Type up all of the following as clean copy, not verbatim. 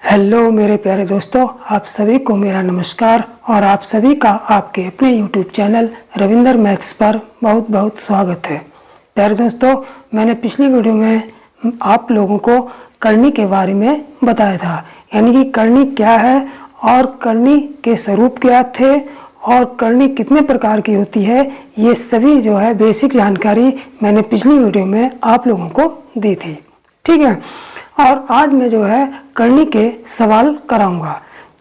Hello मेरे प्यारे दोस्तों, आप सभी को मेरा नमस्कार और आप सभी का आपके अपने YouTube चैनल रविंद्र मैथ्स पर बहुत बहुत स्वागत है। प्यारे दोस्तों, मैंने पिछली वीडियो में आप लोगों को करनी के बारे में बताया था, यानी कि करनी क्या है और करनी के स्वरूप क्या थे और करनी कितने प्रकार की होती है। ये सभी जो है बेसिक जानकारी मैंने पिछली वीडियो में आप लोगों को दी थी, ठीक है। और आज मैं जो है करनी के सवाल कराऊंगा,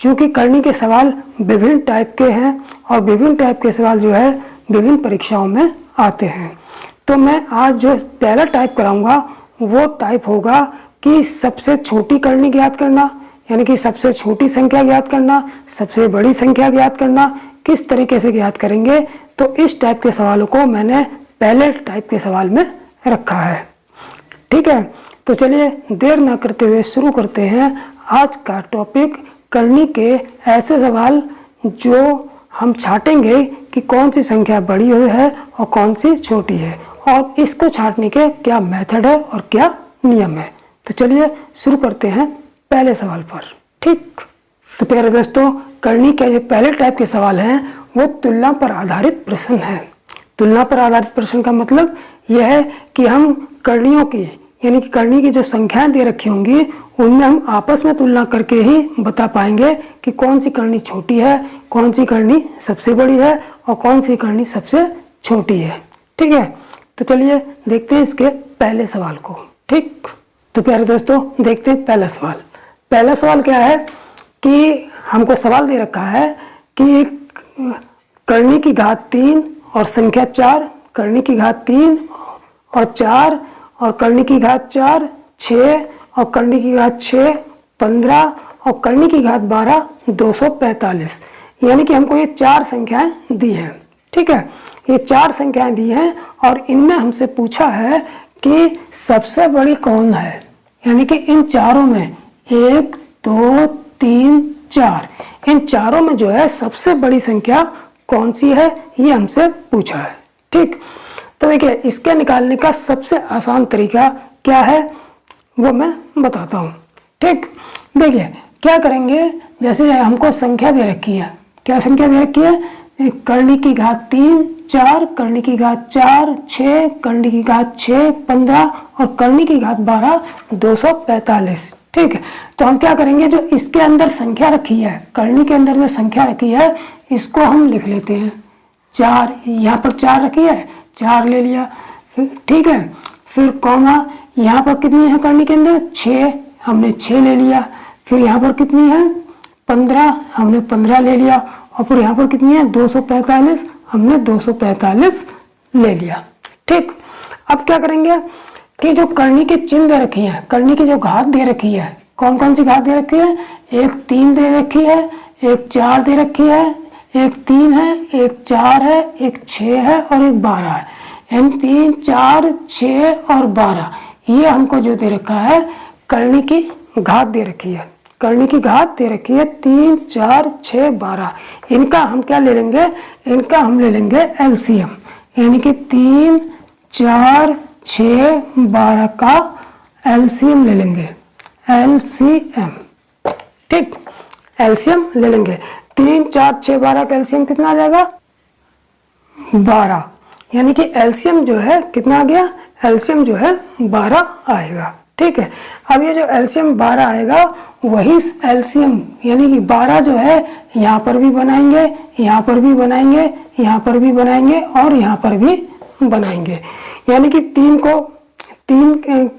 क्योंकि करनी के सवाल विभिन्न टाइप के हैं और विभिन्न टाइप के सवाल जो है विभिन्न परीक्षाओं में आते हैं। तो मैं आज जो पहला टाइप कराऊंगा वो टाइप होगा कि सबसे छोटी करनी ज्ञात करना, यानी कि सबसे छोटी संख्या ज्ञात करना, सबसे बड़ी संख्या ज्ञात करना, किस तरीके से ज्ञात करेंगे। तो इस टाइप के सवालों को मैंने पहले टाइप के सवाल में रखा है, ठीक है। तो चलिए देर ना करते हुए शुरू करते हैं आज का टॉपिक, करनी के ऐसे सवाल जो हम छांटेंगे कि कौन सी संख्या बड़ी है और कौन सी छोटी है, और इसको छांटने के क्या मेथड है और क्या नियम है। तो चलिए शुरू करते हैं पहले सवाल पर, ठीक। तो प्यारे दोस्तों, करनी के जो पहले टाइप के सवाल हैं वो तुलना पर आधारित प्रश्न है। तुलना पर आधारित प्रश्न का मतलब यह है कि हम करनियों की, यानी कि करनी की जो संख्याएं दे रखी होंगी उनमें हम आपस में तुलना करके ही बता पाएंगे कि कौन सी करनी छोटी है, कौन सी करनी सबसे बड़ी है और कौन सी करनी सबसे छोटी है, ठीक है। तो चलिए देखते हैं इसके पहले सवाल को, ठीक। तो प्यारे दोस्तों, देखते हैं पहला सवाल। पहला सवाल क्या है कि हमको सवाल दे रखा है कि करनी की घात 3 और संख्या 4, करनी की घात 3 और 4 और करनी की घात 4 6 और करनी की घात 6 15 और करनी की घात 12 245, यानी कि हमको ये 4 संख्याएं दी हैं, ठीक है। ये 4 संख्याएं दी हैं और इनमें हमसे पूछा है कि सबसे बड़ी कौन है, यानी कि इन चारों में 1 2 3 4, इन चारों में जो है सबसे बड़ी संख्या कौन सी है, ये हमसे पूछा है, ठीक। तो देखिए, इसके निकालने का सबसे आसान तरीका क्या है वो मैं बताता हूँ, ठीक। देखिए क्या करेंगे, जैसे हमको संख्या दे रखी है, क्या संख्या दे रखी है, करनी की घात 3 4, करनी की घात 4 6, करनी की घात 6 15 और करनी की घात 12 245, ठीक है। तो हम क्या करेंगे, जो इसके अंदर संख्या रखी है, करनी के अंदर जो संख्या रखी है इसको हम लिख लेते हैं 4, यहाँ पर 4 रखी है, 4 ले लिया, फिर ठीक है। फिर कॉमा, यहाँ पर कितनी है करनी के अंदर 6, हमने 6 ले लिया। फिर यहाँ पर कितनी है 15, हमने 15 ले लिया। और फिर यहाँ पर कितनी है 245, हमने 245 ले लिया, ठीक। अब क्या करेंगे कि जो करनी के चिन्ह दे रखी है, करनी की जो घात दे रखी है, कौन कौन सी घात दे रखी है, एक 3 दे रखी है, एक 4 दे रखी है, एक 3 है, एक 4 है, एक 6 है और एक 12 है। इन 3 4 6 और 12 ये हमको जो दे रखा है करनी की घात दे रखी है, करनी की घात दे रखी है 3 4 6 12। इनका हम क्या ले लेंगे, इनका हम ले लेंगे एलसीएम, यानी कि 3 4 6 12 का एलसीएम ले लेंगे, एलसीएम, ठीक। एलसीएम ले लेंगे, 3 4 6 12 का एलसीएम कितना आ जाएगा 12, यानी कि एलसीएम जो है कितना आ गया, एलसीएम जो है 12 आएगा, ठीक है। अब ये जो एलसीएम 12 आएगा वही एलसीएम, यानी कि 12 जो है यहाँ पर भी बनाएंगे, यहाँ पर भी बनाएंगे, यहाँ पर भी बनाएंगे और यहाँ पर भी बनाएंगे, यानी कि 3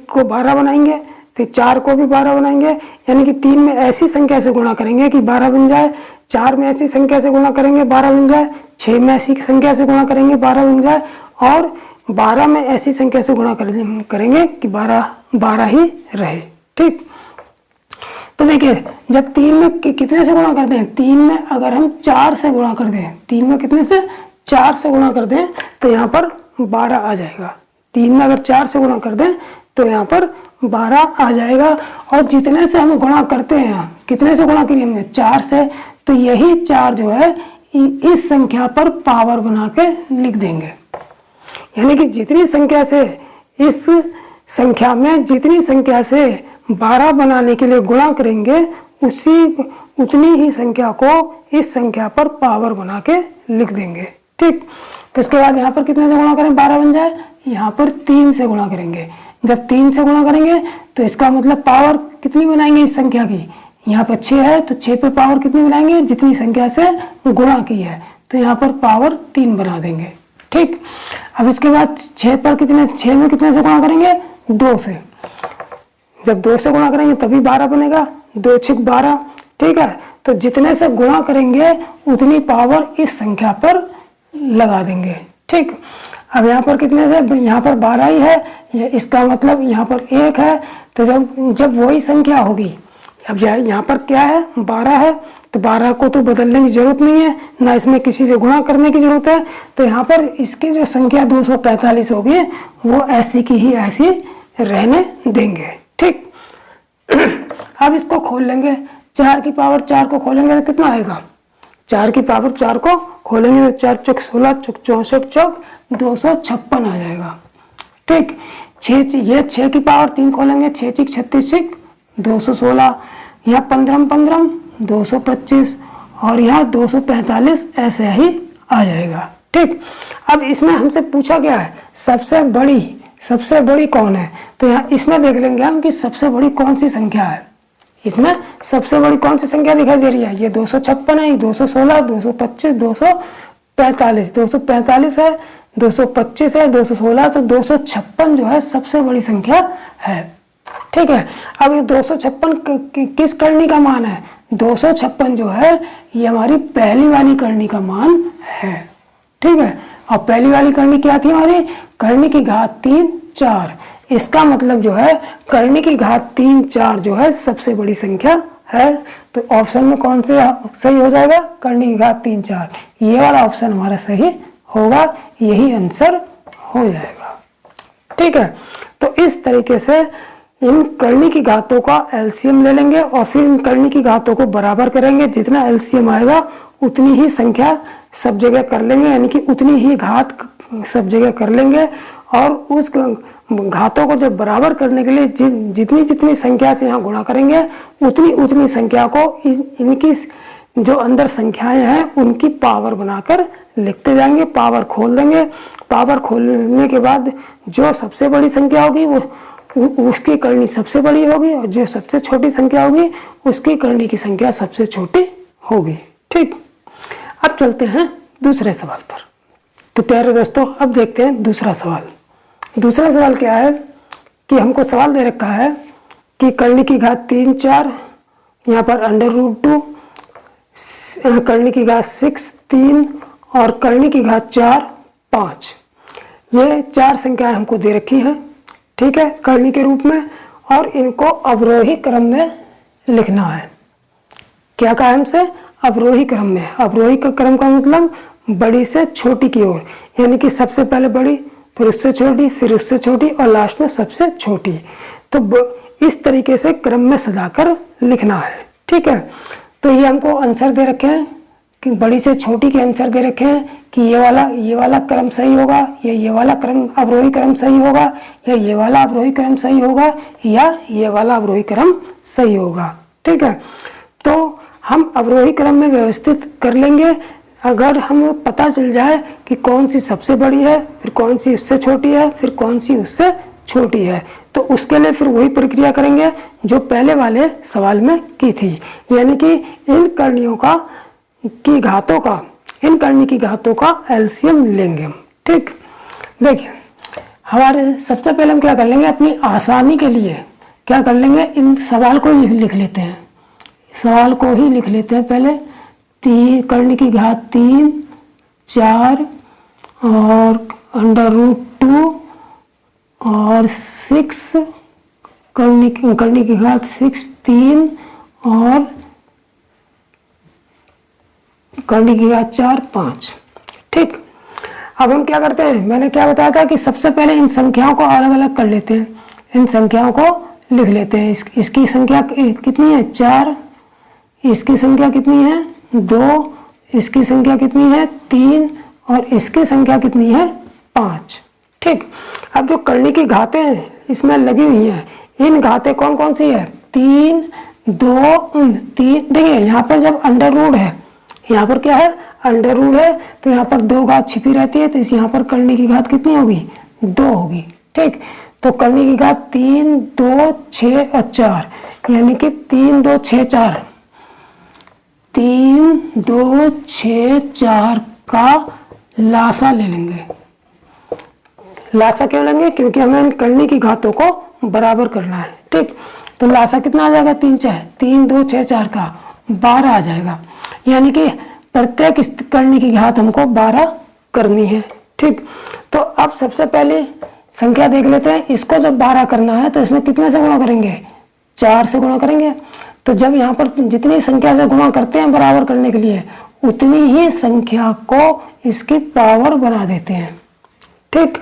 को 12 बनाएंगे, फिर 4 को भी 12 बनाएंगे, यानी कि 3 में ऐसी संख्या से गुणा करेंगे कि 12 बन जाए, 4 में ऐसी संख्या से गुणा करेंगे 12 बन जाए, 6 में ऐसी संख्या से गुणा करेंगे 12 बन जाए और 12 में ऐसी संख्या से गुणा करेंगे कि 12 ही रहे, ठीक। तो देखिए, जब 3 में कितने से गुणा करते हैं, 3 में अगर हम 4 से गुणा कर दें, 3 में कितने से 4 से गुणा कर दें तो यहाँ पर 12 आ जाएगा। 3 में अगर 4 से गुणा कर दें तो यहाँ पर 12 आ जाएगा। और जितने से हम गुणा करते हैं, कितने से गुणा करिए हमने 4 से, तो यही 4 जो है इस संख्या पर पावर बना के लिख देंगे, यानी कि जितनी संख्या से इस संख्या में जितनी संख्या से 12 बनाने के लिए गुणा करेंगे उतनी ही संख्या को इस संख्या पर पावर बना के लिख देंगे। ठीक, तो इसके बाद यहाँ पर कितने से गुणा करें 12 बन जाए, यहाँ पर 3 से गुणा करेंगे। जब 3 से गुणा करेंगे तो इसका मतलब पावर कितनी बनाएंगे इस संख्या की, यहाँ पर 6 है तो 6 पे पावर कितनी बनाएंगे, जितनी संख्या से गुणा की है, तो यहाँ पर पावर 3 बना देंगे। ठीक, अब इसके बाद 6 में कितने से गुणा करेंगे, 2 से। जब 2 से गुणा करेंगे तभी 12 बनेगा, 2 6 12। ठीक है, तो जितने से गुणा करेंगे उतनी पावर इस संख्या पर लगा देंगे। ठीक, अब यहाँ पर कितने से, यहाँ पर 12 ही है, इसका मतलब यहाँ पर 1 है, तो जब वही संख्या होगी, अब यहाँ पर क्या है 12 है, तो 12 को तो बदलने की जरूरत नहीं है, ना इसमें किसी से गुणा करने की जरूरत है, तो यहाँ पर इसकी जो संख्या 245 होगी वो ऐसी की ही ऐसी रहने देंगे। ठीक, अब इसको खोल लेंगे, 4 की पावर 4 को खोलेंगे तो कितना आएगा, 4 की पावर 4 को खोलेंगे तो 4 चौक 16 चौक 64 चौक 256 आ जाएगा। ठीक, 6 की पावर 3 खोलेंगे, 6 6 36 216, यहाँ 15 225 और यहाँ 245 ऐसे ही आ जाएगा। ठीक, अब इसमें हमसे पूछा गया है सबसे बड़ी कौन है, तो यहाँ इसमें देख लेंगे हम कि सबसे बड़ी कौन सी संख्या है। इसमें सबसे बड़ी कौन सी संख्या दिखाई दे रही है, ये 256 है, 216 225 245 245 है, 225 है, 216, तो 256 जो है सबसे बड़ी संख्या है। ठीक है, अब ये 256 किस करनी का मान है, 256 जो है ये हमारी पहली वाली करनी का मान है। ठीक है, और पहली वाली करनी क्या थी हमारी, करनी की घात 3 4, इसका मतलब जो है करनी की घात 3 4 जो है सबसे बड़ी संख्या है। तो ऑप्शन में कौन से सही हो जाएगा, करनी की घात 3 4, ये वाला ऑप्शन हमारा सही होगा, यही आंसर हो जाएगा। ठीक है, तो इस तरीके से इन करनी की घातों का एलसीएम ले लेंगे और फिर इन करनी की घातों को बराबर करेंगे, जितना एलसीएम आएगा उतनी ही संख्या सब जगह कर लेंगे, यानी कि उतनी ही घात सब जगह कर लेंगे, और उस घातों को जब बराबर करने के लिए जितनी संख्या से यहाँ गुणा करेंगे उतनी संख्या को इनकी जो अंदर संख्याएं हैं उनकी पावर बनाकर लिखते जाएंगे। पावर खोल देंगे, पावर खोलने के बाद जो सबसे बड़ी संख्या होगी वो उसकी करनी सबसे बड़ी होगी, और जो सबसे छोटी संख्या होगी उसकी करनी की संख्या सबसे छोटी होगी। ठीक, अब चलते हैं दूसरे सवाल पर। तो प्यारे दोस्तों, अब देखते हैं दूसरा सवाल। दूसरा सवाल क्या है कि हमको सवाल दे रखा है कि करनी की घात 3 4, यहाँ पर √2, करनी की घात 6 3 और करनी की घात 4 5, ये 4 संख्याएं हमको दे रखी हैं। ठीक है, करनी के रूप में, और इनको अवरोही क्रम में लिखना है। क्या कहा हमसे, अवरोही क्रम में। अवरोही का क्रम का मतलब बड़ी से छोटी की ओर, यानी कि सबसे पहले बड़ी, फिर उससे छोटी, फिर उससे छोटी और लास्ट में सबसे छोटी। तो इस तरीके से क्रम में सजाकर लिखना है। ठीक है, तो ये हमको आंसर दे रखे हैं कि बड़ी से छोटी के आंसर दे रखे हैं कि ये वाला क्रम सही होगा, या ये वाला क्रम अवरोही क्रम सही होगा, या ये वाला अवरोही क्रम सही होगा, या ये वाला अवरोही क्रम सही होगा। ठीक है, तो हम अवरोही क्रम में व्यवस्थित कर लेंगे। अगर हमें पता चल जाए कि कौन सी सबसे बड़ी है, फिर कौन सी उससे छोटी है, फिर कौन सी उससे छोटी है, तो उसके लिए फिर वही प्रक्रिया करेंगे जो पहले वाले सवाल में की थी, यानी कि इन करनियों की घातों का एलसीएम लेंगे हम। ठीक, देखिए हमारे सबसे पहले हम क्या कर लेंगे, अपनी आसानी के लिए क्या कर लेंगे, इन सवाल को लिख लेते हैं। सवाल को ही लिख लेते हैं पहले। करनी की घात 3 4 और √2 और 6, करनी की घात 6 3 और करनी की घात 4 5। ठीक, अब हम क्या करते हैं, मैंने क्या बताया था कि सबसे पहले इन संख्याओं को अलग अलग कर लेते हैं, इन संख्याओं को लिख लेते हैं। इसकी संख्या कितनी है 4, इसकी संख्या कितनी है 2, इसकी संख्या कितनी है 3 और इसकी संख्या कितनी है 5। ठीक, अब जो करनी की घातें इसमें लगी हुई हैं, इन घातें कौन कौन सी है, 3 2 3, देखिए यहाँ पर जब अंडर रूट है, यहाँ पर क्या है अंडर रूट है, तो यहाँ पर 2 घात छिपी रहती है, तो इस यहाँ पर करने की घात कितनी होगी 2 होगी। ठीक, तो करने की घात 3 2 6 और 4, यानी कि 3 2 6 4, 3 2 6 4 का लासा ले लेंगे। लासा क्यों लेंगे, क्योंकि हमें इन करने की घातों को बराबर करना है। ठीक, तो लासा कितना आ जाएगा 3 2 6 4 का 12 आ जाएगा, यानी कि प्रत्येक करने की घात हमको 12 करनी है। ठीक, तो अब सबसे पहले संख्या देख लेते हैं। इसको जब 12 करना है तो इसमें कितने से गुणा करेंगे, 4 से गुणा करेंगे। तो जब यहाँ पर जितनी संख्या से गुणा करते हैं बराबर करने के लिए, उतनी ही संख्या को इसकी पावर बना देते हैं। ठीक,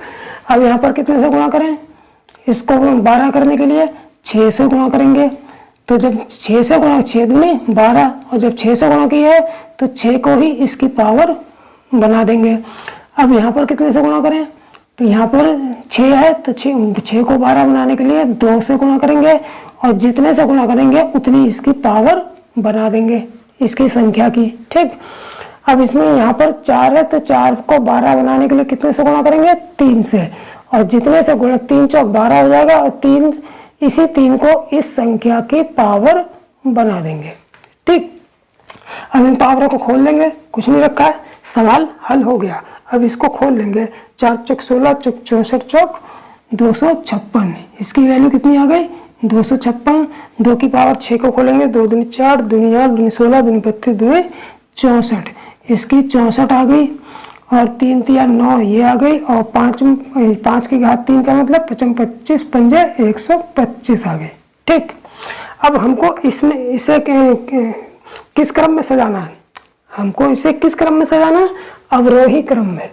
अब यहाँ पर कितने से गुणा करें, इसको 12 करने के लिए 6 से गुणा करेंगे। तो जब 6 से गुणा, 6 दूनी 12, और जब 6 से गुणा किया है तो 6 को ही इसकी पावर बना देंगे। अब यहाँ पर कितने से गुणा करें, तो यहाँ पर 6 है, तो 6 को 12 बनाने के लिए 2 से गुणा करेंगे, और जितने से गुणा करेंगे उतनी इसकी पावर बना देंगे इसकी संख्या की। ठीक, अब इसमें यहाँ पर 4 है, तो 4 को 12 बनाने के लिए कितने से गुणा करेंगे 3 से, और जितने से गुणा 3 चौक 12 हो जाएगा, और इसी 3 को इस संख्या की पावर बना देंगे। ठीक, अब इन पावरों को खोल लेंगे, कुछ नहीं रखा है, सवाल हल हो गया। अब इसको खोल लेंगे, 4 चौक 16 चौक 64 चौक 256, इसकी वैल्यू कितनी आ गई 256। 2 की पावर 6 को खोलेंगे, 2 दूनी 4 दूनी 8 दूनी 16 दूनी 32 दूनी 64, इसकी 64 आ गई, और 3 3 9 ये आ गई, और 5 की घात 3 का मतलब 25 पंजे 125 आ गई। ठीक, अब हमको इसमें इसे किस क्रम में सजाना है, हमको इसे किस क्रम में सजाना है, अवरोही क्रम में।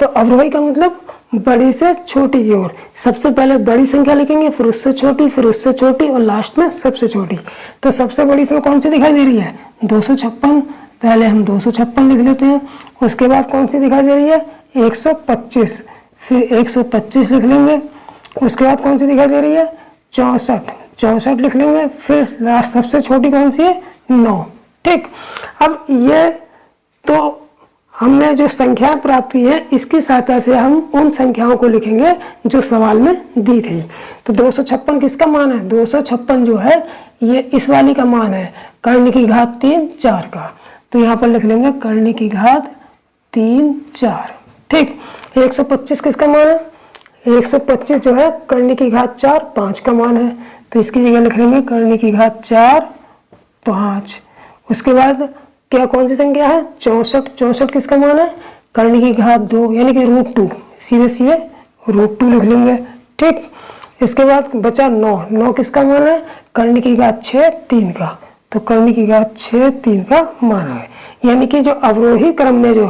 तो अवरोही का मतलब बड़ी से छोटी की ओर, सबसे पहले बड़ी संख्या लिखेंगे, फिर उससे छोटी, फिर उससे छोटी, और लास्ट में सबसे छोटी। तो सबसे बड़ी इसमें कौन सी दिखाई दे रही है 256, पहले हम 256 लिख लेते हैं। उसके बाद कौन सी दिखाई दे रही है 125, फिर 125 लिख लेंगे। उसके बाद कौन सी दिखाई दे रही है 64 लिख लेंगे, फिर लास्ट सबसे छोटी कौन सी है 9। ठीक, अब ये तो हमने जो संख्याएं प्राप्त की है, इसकी सहायता से हम उन संख्याओं को लिखेंगे जो सवाल में दी थी। तो 256 किसका मान है, 256 जो है ये इस वाली का मान है, करने की घात 3 4 का। तो यहाँ पर लिख लेंगे करने की घात 3 4। ठीक, 125 किसका मान है, 125 जो है करने की घात 4 5 का मान है, तो इसकी जगह लिख लेंगे करने की घात 4 5। उसके बाद क्या कौन सी संख्या है 64 किसका मान है, करने की घात 2 यानी कि √2, सीधे √2 लिख लेंगे। ठीक, इसके बाद बचा 9 किसका मान है, करने की घात 6 3 का, तो करने की घात 6 3 का मान है। यानी कि जो अवरोही क्रम में जो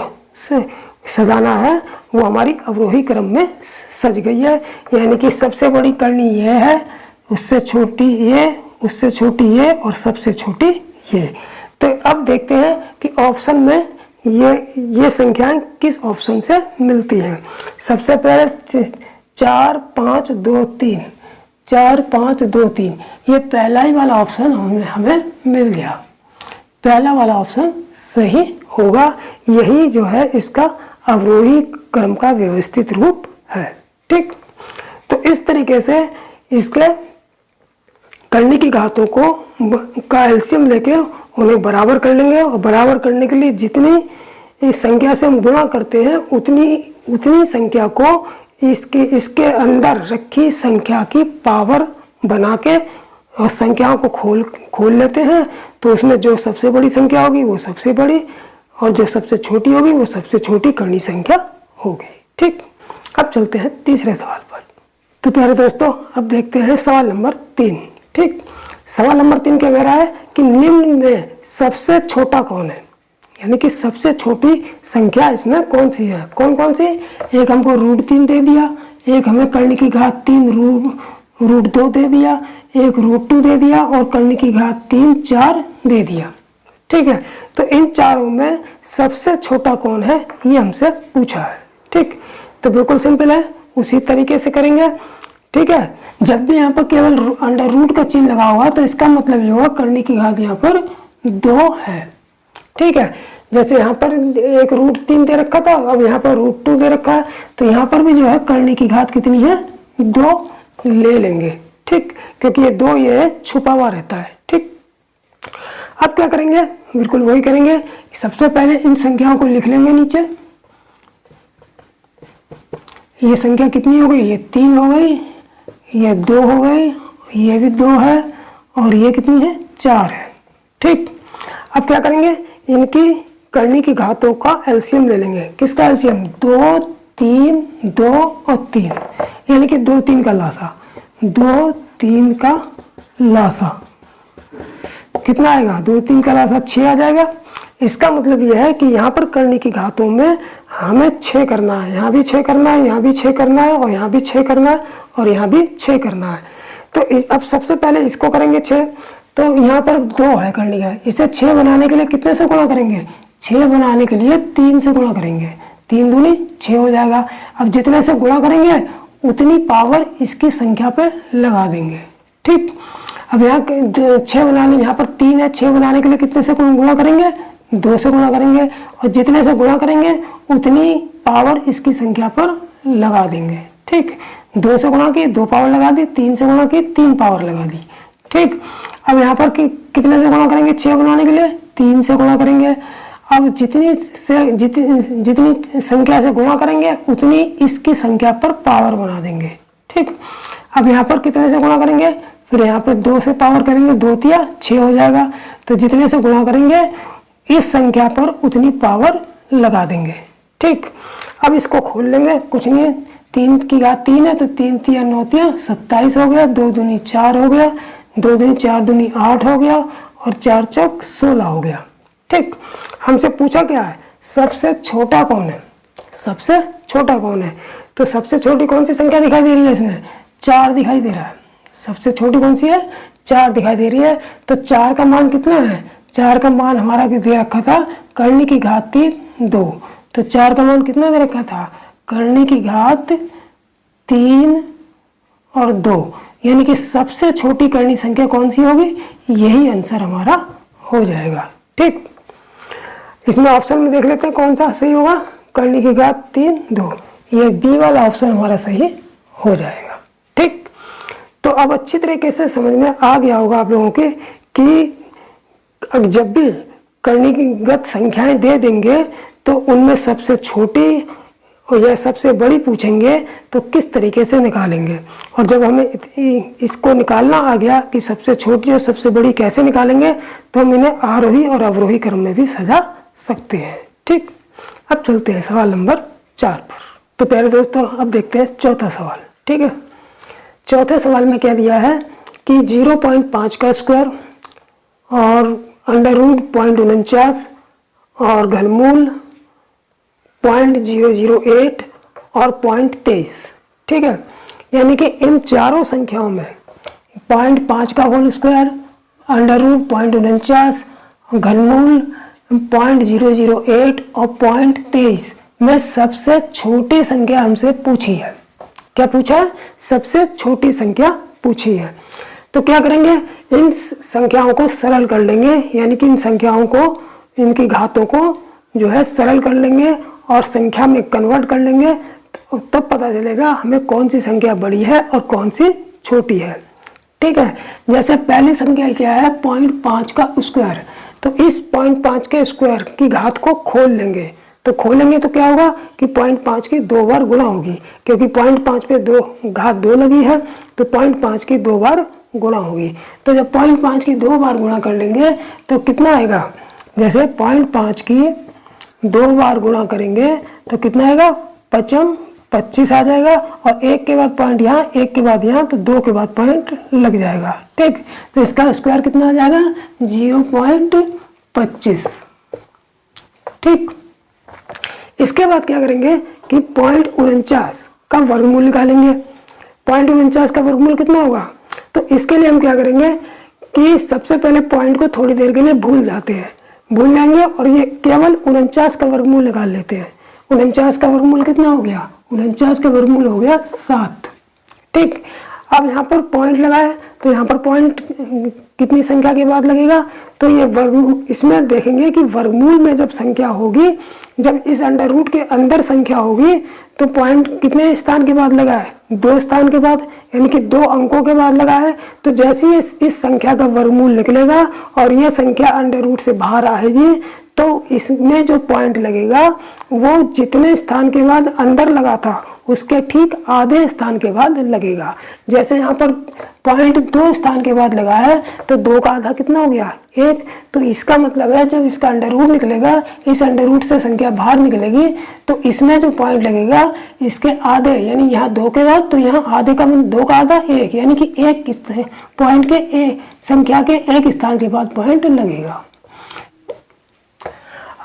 सजाना है वो हमारी अवरोही क्रम में सज गई है। यानी कि सबसे बड़ी करनी ये है, उससे छोटी ये, उससे छोटी ये, और सबसे छोटी ये। तो अब देखते हैं कि ऑप्शन में ये संख्याएं किस ऑप्शन से मिलती हैं। सबसे पहले 4 5 2 3, 4 5 2 3, ये पहला ही वाला ऑप्शन हमें मिल गया। पहला वाला ऑप्शन सही होगा, यही जो है इसका अवरोही क्रम का व्यवस्थित रूप है। ठीक, तो इस तरीके से इसके करने की घातों का एलसीएम लेके उन्हें बराबर कर लेंगे, और बराबर करने के लिए जितनी इस संख्या से हम गुणा करते हैं उतनी संख्या को इसके अंदर रखी संख्या की पावर बना के और संख्याओं को खोल लेते हैं। तो उसमें जो सबसे बड़ी संख्या होगी वो सबसे बड़ी, और जो सबसे छोटी होगी वो सबसे छोटी करनी संख्या होगी। ठीक, अब चलते हैं तीसरे सवाल पर। तो प्यारे दोस्तों, अब देखते हैं सवाल नंबर 3। ठीक, सवाल नंबर 3 क्या कह रहा है कि निम्न में सबसे छोटा कौन है, यानी कि सबसे छोटी संख्या इसमें कौन सी है। कौन सी, एक हमको √3 दे दिया, एक हमें करने की घात 3 √2 दे दिया, एक √2 दे दिया, और करने की घात 3 4 दे दिया। ठीक है, तो इन चारों में सबसे छोटा कौन है ये हमसे पूछा है। ठीक, तो बिल्कुल सिंपल है, उसी तरीके से करेंगे। ठीक है। जब भी यहाँ पर केवल अंडर रूट का चिन्ह लगा हुआ तो इसका मतलब ये होगा करने की घात यहाँ पर 2 है। ठीक है, जैसे यहाँ पर एक √3 दे रखा था, अब यहाँ पर √2 दे रखा है, तो यहाँ पर भी जो है करने की घात कितनी है, 2 ले लेंगे। ठीक, क्योंकि ये 2 ये छुपा हुआ रहता है। ठीक, अब क्या करेंगे, बिल्कुल वही करेंगे। सबसे पहले इन संख्याओं को लिख लेंगे नीचे। ये संख्या कितनी हो गई, ये 3 हो गई, ये 2 हो गई, ये भी 2 है, और ये कितनी है, 4 है। ठीक, अब क्या करेंगे, इनकी करने की घातों का एलसीएम ले लेंगे। किसका एलसीएम, 2, 3, 2 और 3, यानी कि 2, 3 का लासा, 2, 3 का लासा कितना आएगा, 2, 3 का लासा 6 आ जाएगा। इसका मतलब यह है कि यहाँ पर करने की घातों में हमें 6 करना है, यहाँ भी 6 करना है, यहाँ भी 6 करना है, और यहाँ भी 6 करना है, और यहाँ भी 6 करना है। तो अब सबसे पहले इसको करेंगे 6, तो यहाँ पर 2 है करने का, इसे 6 बनाने के लिए कितने से गुणा करेंगे, 6 बनाने के लिए 3 से गुणा करेंगे, 3 दूनी 6 हो जाएगा। अब जितने से गुणा करेंगे उतनी पावर इसकी संख्या पे लगा देंगे। ठीक, अब यहाँ 6 बनाने, यहाँ पर 3 है, 6 बनाने के लिए कितने से गुणा करेंगे, 2 से गुणा करेंगे, और जितने से गुणा करेंगे उतनी पावर इसकी संख्या पर लगा देंगे। ठीक, 2 से गुणा की 2 पावर लगा दी, 3 से गुणा की 3 पावर लगा दी। ठीक, अब यहाँ पर कितने से गुणा करेंगे, 6 बनाने के लिए 3 से गुणा करेंगे। अब जितनी संख्या से गुणा करेंगे उतनी इसकी संख्या पर पावर बना देंगे। ठीक, अब यहाँ पर कितने से गुणा करेंगे, फिर यहाँ पर 2 से पावर करेंगे, 2 तिया 6 हो जाएगा। तो जितने से गुणा करेंगे इस संख्या पर उतनी पावर लगा देंगे। ठीक, अब इसको खोल लेंगे, कुछ नहीं है, 3 की घात 3 है, तो 3 तिया 9 तिया 27 हो गया, 2 दूनी 4 हो गया, 2 दूनी 4 दूनी 8 हो गया, और 4 चौक 16 हो गया। ठीक, हमसे पूछा क्या है, सबसे छोटा कौन है, सबसे छोटा कौन है, तो सबसे छोटी कौन सी संख्या दिखाई दे रही है, इसमें 4 दिखाई दे रहा है। सबसे छोटी कौन सी है, 4 दिखाई दे रही है। तो 4 का मान कितना है, 4 का मान हमारा दे रखा था करने की घात 2, तो 4 का मान कितना दे रखा था, करने की घात 3 और 2, यानी कि सबसे छोटी करनी संख्या कौन सी होगी, यही आंसर हमारा हो जाएगा। ठीक, इसमें ऑप्शन में देख लेते हैं कौन सा सही होगा, करने की घात 3, 2, ये बी वाला ऑप्शन हमारा सही हो जाएगा। ठीक, तो अब अच्छी तरीके से समझ में आ गया होगा आप लोगों के कि जब भी करने की गत संख्याएं दे देंगे तो उनमें सबसे छोटी या सबसे बड़ी पूछेंगे तो किस तरीके से निकालेंगे, और जब हमें इसको निकालना आ गया कि सबसे छोटी और सबसे बड़ी कैसे निकालेंगे, तो हम इन्हें आरोही और अवरोही क्रम में भी सजा सकते हैं। ठीक, अब चलते हैं सवाल नंबर 4 पर। तो प्यारे दोस्तों, अब देखते हैं चौथा सवाल। ठीक है, चौथे सवाल में क्या दिया है कि 0.5 का स्क्वायर और √0.49 और घनमूल 0.008 और 0.23। ठीक है, यानी कि इन चारों संख्याओं में 0.5 का होल स्क्वायर, √0.49, घनमूल 0.008 और 0.23 में सबसे छोटी संख्या हमसे पूछी है। क्या पूछा है, सबसे छोटी संख्या पूछी है। तो क्या करेंगे, इन संख्याओं को सरल कर लेंगे, यानी कि इन संख्याओं को, इनकी घातों को जो है सरल कर लेंगे और संख्या में कन्वर्ट कर लेंगे, तो तब पता चलेगा हमें कौन सी संख्या बड़ी है और कौन सी छोटी है। ठीक है, जैसे पहली संख्या क्या है, 0.5 का स्क्वायर, तो इस 0.5 के स्क्वायर की घात को खोल लेंगे। तो खोलेंगे तो क्या होगा कि 0.5 की 2 बार गुणा होगी, क्योंकि 0.5 पे 2 घात 2 लगी है, तो 0.5 की 2 बार गुणा होगी। तो जब 0.5 की 2 बार गुणा कर लेंगे तो कितना आएगा, जैसे 0.5 की 2 बार गुणा करेंगे तो कितना आएगा, 25 आ जाएगा, और एक के बाद पॉइंट यहाँ, एक के बाद यहाँ, तो 2 के बाद पॉइंट लग जाएगा। ठीक, तो इसका स्क्वायर कितना आ जाएगा, 0.25। ठीक, इसके बाद क्या करेंगे कि 0.49 का वर्गमूल निकालेंगे। 0.49 का वर्गमूल कितना होगा, तो इसके लिए हम क्या करेंगे कि सबसे पहले पॉइंट को थोड़ी देर के लिए भूल जाएंगे और ये केवल 49 का वर्गमूल निकाल लेते हैं। 49 का वर्गमूल कितना हो गया, 49 का वर्गमूल हो गया 7। ठीक। अब यहाँ पर पॉइंट लगाए तो यहाँ पर पॉइंट कितनी संख्या के बाद लगेगा, तो ये वर्गमूल, इसमें देखेंगे कि वर्गमूल में जब संख्या होगी, जब इस अंडर रूट के अंदर संख्या होगी तो पॉइंट कितने स्थान के बाद लगा है, 2 स्थान के बाद, यानी कि 2 अंकों के बाद लगा है। तो जैसे ही इस संख्या का वर्गमूल निकलेगा और यह संख्या अंडर रूट से बाहर आएगी तो इसमें जो पॉइंट लगेगा वो जितने स्थान के बाद अंदर लगा था उसके ठीक आधे स्थान के बाद लगेगा। जैसे यहाँ पर पॉइंट 2 स्थान के बाद लगा है तो 2 का आधा कितना हो गया, 1। तो इसका मतलब है जब इसका अंडर रूट निकलेगा, इस अंडर रूट से संख्या बाहर निकलेगी तो इसमें जो पॉइंट लगेगा इसके आधे, यानी यहाँ 2 के बाद, तो यहाँ आधे का मतलब 2 का आधा 1, यानी कि 1 पॉइंट के संख्या के 1 स्थान के बाद पॉइंट लगेगा।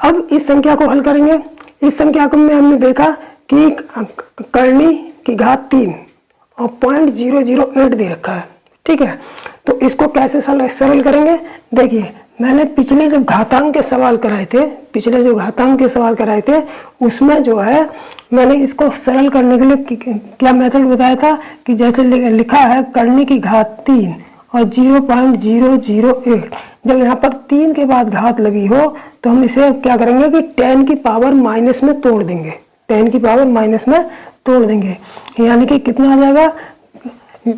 अब इस संख्या को हल करेंगे। इस संख्या को में हमने देखा कि करनी की घात 3 और 0.008 दे रखा है, ठीक है। तो इसको कैसे सरल करेंगे, देखिए मैंने पिछले जब घातांक के सवाल कराए थे, उसमें जो है मैंने इसको सरल करने के लिए क्या मेथड बताया था कि जैसे लिखा है करनी की घात 3 और 0.008, जब यहाँ पर 3 के बाद घात लगी हो तो हम इसे क्या करेंगे कि 10 की पावर माइनस में तोड़ देंगे, 10 की पावर माइनस में तोड़ देंगे, यानी कि कितना आ जाएगा।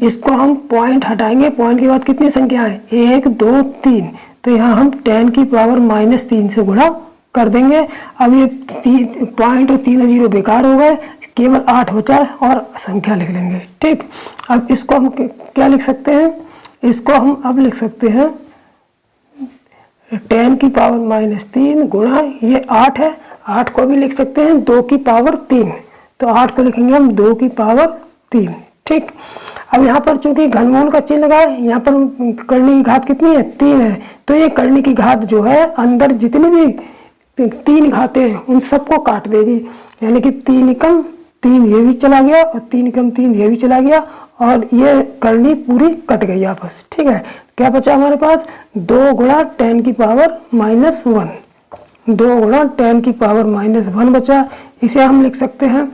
इसको हम पॉइंट हटाएंगे, पॉइंट के बाद कितनी संख्या है, 1 2 3, तो यहाँ हम 10 की पावर -3 से गुणा कर देंगे। अब ये पॉइंट और 3 0 बेकार हो गए, केवल 8 बचा और संख्या लिख लेंगे, ठीक। अब इसको हम क्या लिख सकते हैं, इसको हम अब लिख सकते हैं 10 की पावर -3 गुणा ये 8 है, 8 को भी लिख सकते हैं 2 की पावर 3, तो 8 को लिखेंगे हम 2 की पावर 3, ठीक। अब यहाँ पर चूंकि घनमूल का चिन्ह लगा है, यहाँ पर करनी की घात कितनी है, 3 है, तो ये करनी की घात जो है अंदर जितनी भी 3 घातें हैं उन सबको काट देगी, यानी कि 3 एकम 3 ये भी चला गया और 3 एकम 3 ये भी चला गया और ये करनी पूरी कट गई आपस, ठीक है। क्या बचा हमारे पास, 2 गुणा 10 की पावर -1, 2 गुणा 10 की पावर -1 बचा। इसे हम लिख सकते हैं,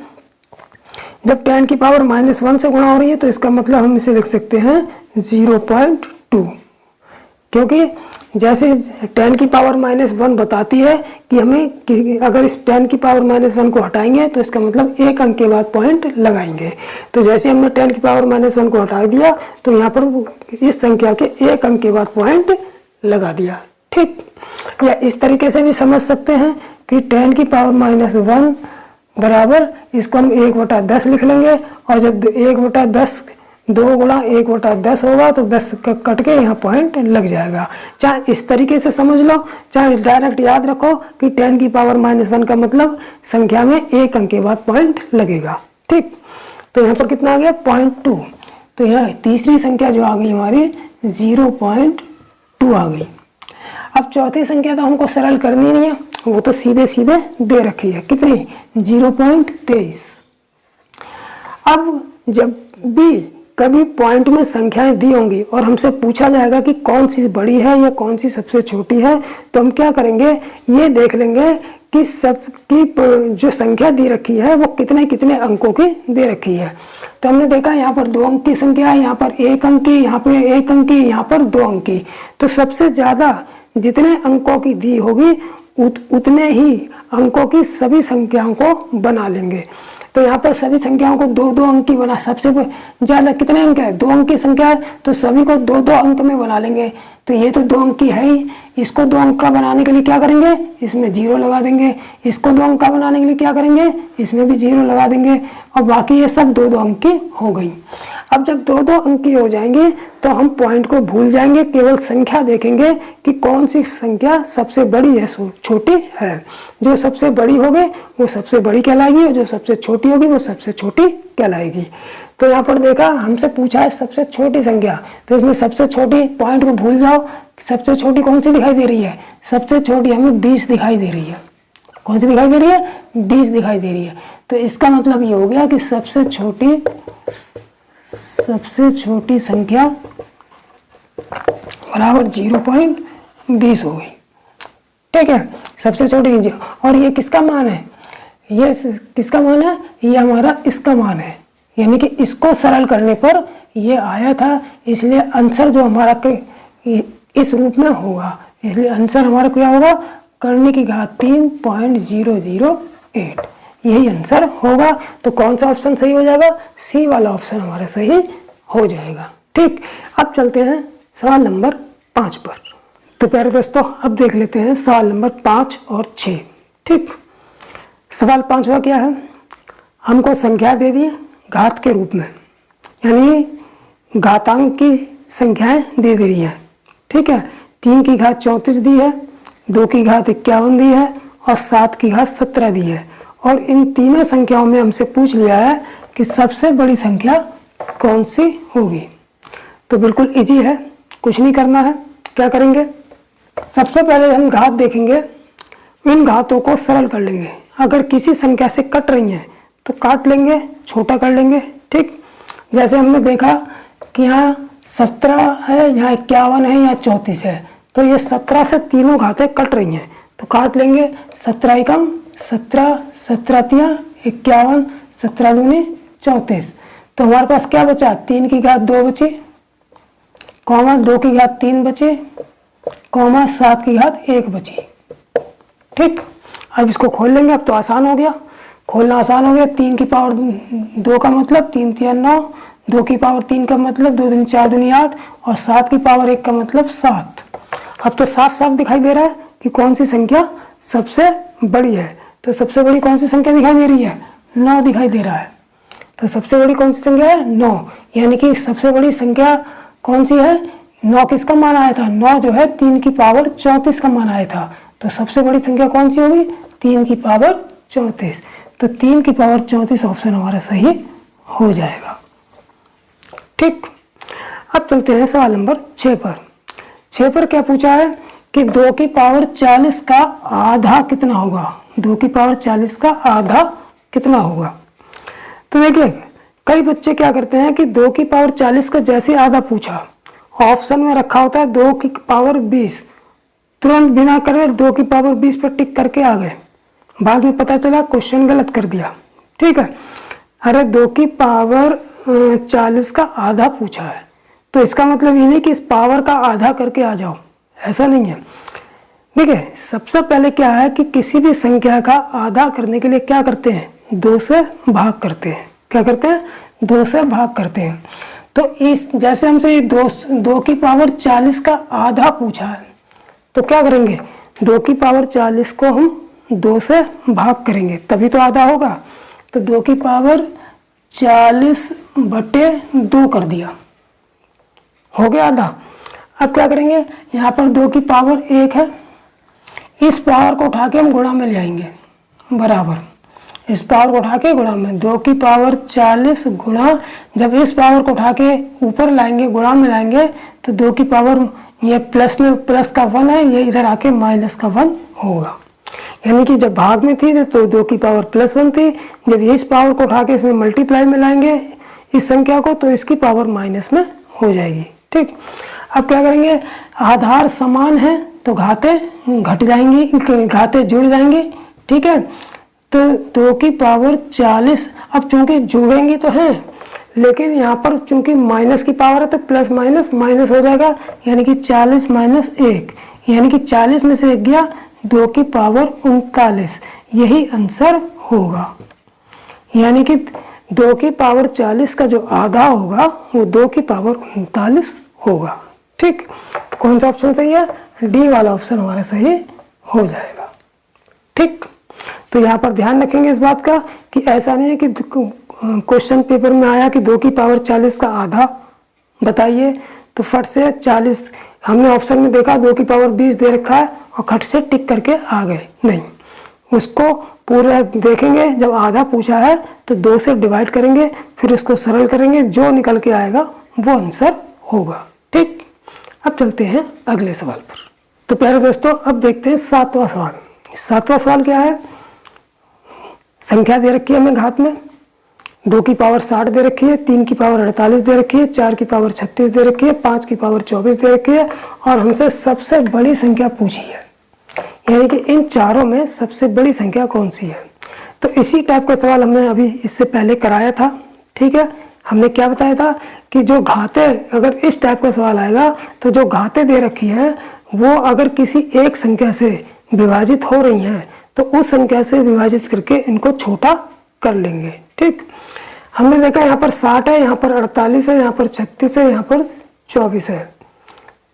जब 10 की पावर -1 से गुणा हो रही है तो इसका मतलब हम इसे लिख सकते हैं 0.2, क्योंकि जैसे 10 की पावर -1 बताती है कि हमें अगर इस 10 की पावर -1 को हटाएंगे तो इसका मतलब 1 अंक के बाद पॉइंट लगाएंगे। तो जैसे हमने 10 की पावर -1 को हटा दिया तो यहाँ पर इस संख्या के 1 अंक के बाद पॉइंट लगा दिया, ठीक। या इस तरीके से भी समझ सकते हैं कि 10 की पावर -1 बराबर, इसको हम 1/10 लिख लेंगे और जब 1/10 2 गुणा 1/10 होगा तो 10 कट के यहाँ पॉइंट लग जाएगा। चाहे इस तरीके से समझ लो, चाहे डायरेक्ट याद रखो कि 10 की पावर -1 का मतलब संख्या में 1 अंक के बाद पॉइंट लगेगा, ठीक। तो यहाँ पर कितना आ गया, 0.2। तो यह तीसरी संख्या जो आ गई हमारी 0.2 आ गई। अब चौथी संख्या तो हमको सरल करनी नहीं है, वो तो सीधे सीधे दे रखी है, कितनी, 0.23। अब जब भी कभी पॉइंट में संख्याएं दी होंगी और हमसे पूछा जाएगा कि कौन सी बड़ी है या कौन सी सबसे छोटी है, तो हम क्या करेंगे, ये देख लेंगे कि सबकी जो संख्या दी रखी है वो कितने कितने अंकों की दे रखी है। तो हमने देखा यहाँ पर 2 अंक की संख्या है, यहाँ पर 1 अंक की, यहाँ पर 1 अंक की, यहाँ पर 2 अंक की। तो सबसे ज्यादा जितने अंकों की दी होगी उतने ही अंकों की सभी संख्याओं को बना लेंगे। तो यहाँ पर सभी संख्याओं को 2-2 अंक की बना, सबसे ज्यादा कितने अंक है, 2 अंक की संख्या है तो सभी को 2-2 अंक में बना लेंगे। तो ये तो 2 अंक की है ही, इसको 2 अंक का बनाने के लिए क्या करेंगे, इसमें 0 लगा देंगे। इसको 2 अंक का बनाने के लिए क्या करेंगे, इसमें भी 0 लगा देंगे और बाकी ये सब 2-2 अंक की हो गई। अब जब 2-2 अंक की हो जाएंगे तो हम पॉइंट को भूल जाएंगे, केवल संख्या देखेंगे कि कौन सी संख्या सबसे बड़ी है छोटी है। जो सबसे बड़ी होगी वो सबसे बड़ी कहलाएगी और जो सबसे छोटी होगी वो सबसे छोटी कहलाएगी। तो यहाँ पर देखा हमसे पूछा है सबसे छोटी संख्या, तो इसमें सबसे छोटी, पॉइंट को भूल जाओ, सबसे छोटी कौन सी दिखाई दे रही है, सबसे छोटी हमें 20 दिखाई दे रही है। कौन सी दिखाई दे रही है, 20 दिखाई दे रही है। तो इसका मतलब ये हो गया कि सबसे छोटी संख्या बराबर 0.20 हो गई, ठीक है। सबसे छोटी, और ये किसका मान है, ये किसका मान है, ये हमारा इसका मान है, यानी कि इसको सरल करने पर ये आया था, इसलिए आंसर जो हमारा इस रूप में होगा। इसलिए आंसर हमारा क्या होगा, करने की घात 3.008, यही आंसर होगा। तो कौन सा ऑप्शन सही हो जाएगा, सी वाला ऑप्शन हमारा सही हो जाएगा। ठीक, अब चलते हैं सवाल नंबर 5 पर। तो प्यारे दोस्तों अब देख लेते हैं सवाल नंबर 5 और 6। ठीक, सवाल 5वां क्या है, हमको संख्या दे दी घात के रूप में, यानी घातांक की संख्याएं दे दे रही है। ठीक है, 3 की घात 34 दी है, 2 की घात 51 दी है और 7 की घात 17 दी है। और इन तीनों संख्याओं में हमसे पूछ लिया है कि सबसे बड़ी संख्या कौन सी होगी। तो बिल्कुल इजी है, कुछ नहीं करना है। क्या करेंगे, सबसे पहले हम घात देखेंगे, इन घातों को सरल कर लेंगे। अगर किसी संख्या से कट रही हैं तो काट लेंगे, छोटा कर लेंगे। ठीक, जैसे हमने देखा कि यहाँ 17 है, यहाँ 51 है, यहाँ 34 है, तो ये 17 से तीनों घातें कट रही हैं तो काट लेंगे। 17 एकम 17, 17 तिया 51, 17 दूनी 34। तो हमारे पास क्या बचा, 3 की घात 2 बची, कॉमा 2 की घात 3 बची, कॉमा 7 की घात 1 बची। ठीक, अब इसको खोल लेंगे। अब तो आसान हो गया, खोलना आसान हो गया। 3 की पावर 2 का मतलब 3 तिया 9, 2 की पावर 3 का मतलब 2 दूनी 4 दूनी 8 और 7 की पावर 1 का मतलब 7। अब तो साफ साफ दिखाई दे रहा है कि कौन सी संख्या सबसे बड़ी है। तो सबसे बड़ी कौन सी संख्या दिखाई दे रही है, 9 दिखाई दे रहा है। तो सबसे बड़ी कौन सी संख्या है, 9, यानी कि सबसे बड़ी संख्या कौन सी है, 9 किसका मान आया था, 9 जो है 3 की पावर 34 का मान आया था। तो सबसे बड़ी संख्या कौन सी होगी, 3 की पावर 34। तो 3 की पावर 34 ऑप्शन हमारा सही हो जाएगा। ठीक, अब चलते हैं सवाल नंबर 6 पर। 6 पर क्या पूछा है कि 2 की पावर 40 का आधा कितना होगा, 2 की पावर 40 का आधा कितना होगा। तो देखिए कई बच्चे क्या करते हैं कि 2 की पावर 40 का जैसे आधा पूछा, ऑप्शन में रखा होता है 2 की पावर 20, तुरंत बिना करे 2 की पावर 20 पर टिक करके आ गए, बाद में पता चला क्वेश्चन गलत कर दिया। ठीक है, अरे 2 की पावर 40 का आधा पूछा है तो इसका मतलब ये नहीं कि इस पावर का आधा करके आ जाओ, ऐसा नहीं है। देखिए सबसे पहले क्या है कि किसी भी संख्या का आधा करने के लिए क्या करते हैं, 2 से भाग करते हैं। क्या करते हैं, 2 से भाग करते हैं। तो इस जैसे हमसे ये 2 की पावर 40 का आधा पूछा है तो क्या करेंगे, 2 की पावर 40 को हम 2 से भाग करेंगे तभी तो आधा होगा। तो 2 की पावर 40/2 कर दिया, हो गया आधा। अब क्या करेंगे, यहाँ पर 2 की पावर 1 है, इस पावर को उठा के हम गुणा में ले आएंगे, बराबर इस पावर को उठा के गुणा में। 2 की पावर 40 गुणा, जब इस पावर को उठा के ऊपर लाएंगे गुणा में लाएंगे तो 2 की पावर, ये प्लस में प्लस का 1 है, ये इधर आके माइनस का 1 होगा। यानी कि जब भाग में थी तो 2 की पावर +1 थी, जब इस पावर को उठा के इसमें मल्टीप्लाई में लाएंगे इस संख्या को तो इसकी पावर माइनस में हो जाएगी। ठीक, अब क्या करेंगे, आधार समान है तो घातें घट जाएंगी, घातें जुड़ जाएंगी। ठीक है, तो 2 की पावर 40, अब चूंकि जुड़ेंगी तो हैं लेकिन यहाँ पर चूंकि माइनस की पावर है तो प्लस माइनस माइनस हो जाएगा, यानी कि 40 - 1, यानी कि 40 में से 1 गया, 2 की पावर 39, यही आंसर होगा। यानी कि 2 की पावर 40 का जो आधा होगा वो 2 की पावर 39 होगा। ठीक, तो कौन सा ऑप्शन सही है, डी वाला ऑप्शन हमारा सही हो जाएगा। ठीक, तो यहाँ पर ध्यान रखेंगे इस बात का कि ऐसा नहीं है कि क्वेश्चन पेपर में आया कि 2 की पावर 40 का आधा बताइए तो फट से 40, हमने ऑप्शन में देखा 2 की पावर 20 दे रखा है और खट से टिक करके आ गए, नहीं, उसको पूरा देखेंगे। जब आधा पूछा है तो 2 से डिवाइड करेंगे, फिर उसको सरल करेंगे, जो निकल के आएगा वो आंसर होगा। ठीक, अब चलते हैं अगले सवाल पर। तो प्यारे दोस्तों अब देखते हैं 7वां सवाल। 7वां सवाल क्या है, संख्या दे रखी है हमें घात में, 2 की पावर 60 दे रखी है, 3 की पावर 48 दे रखी है, 4 की पावर 36 दे रखी है, 5 की पावर 24 दे रखी है और हमसे सबसे बड़ी संख्या पूछी है, यानी कि इन चारों में सबसे बड़ी संख्या कौन सी है। तो इसी टाइप का सवाल हमने अभी इससे पहले कराया था। ठीक है, हमने क्या बताया था कि जो घातें, अगर इस टाइप का सवाल आएगा तो जो घातें दे रखी हैं वो अगर किसी एक संख्या से विभाजित हो रही हैं तो उस संख्या से विभाजित करके इनको छोटा कर लेंगे। ठीक, हमने देखा यहाँ पर 60 है, यहाँ पर 48 है, यहाँ पर 36 है, यहाँ पर 24 है।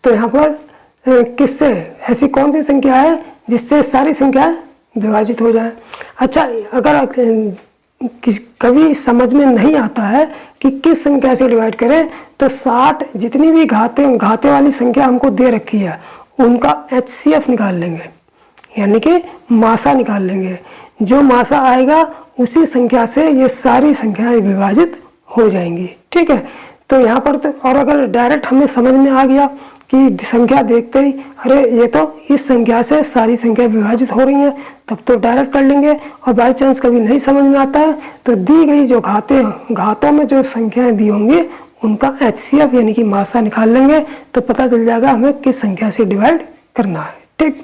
तो यहाँ पर किससे, ऐसी कौन सी संख्या है जिससे सारी संख्याएं विभाजित हो जाए। अच्छा, अगर कभी समझ में नहीं आता है कि किस संख्या से डिवाइड करें तो 60 जितनी भी घाते वाली संख्या हमको दे रखी है उनका HCF निकाल लेंगे, यानी कि मासा निकाल लेंगे। जो मासा आएगा उसी संख्या से ये सारी संख्याएं विभाजित हो जाएंगी। ठीक है, तो यहाँ पर तो, और अगर डायरेक्ट हमें समझ में आ गया कि संख्या देखते ही अरे ये तो इस संख्या से सारी संख्या विभाजित हो रही हैं, तब तो डायरेक्ट कर लेंगे। और बाई चांस कभी नहीं समझ में आता है तो दी गई जो घातों में जो संख्याएं दी होंगी उनका HCF यानी कि मासा निकाल लेंगे, तो पता चल जाएगा हमें किस संख्या से डिवाइड करना है। ठीक,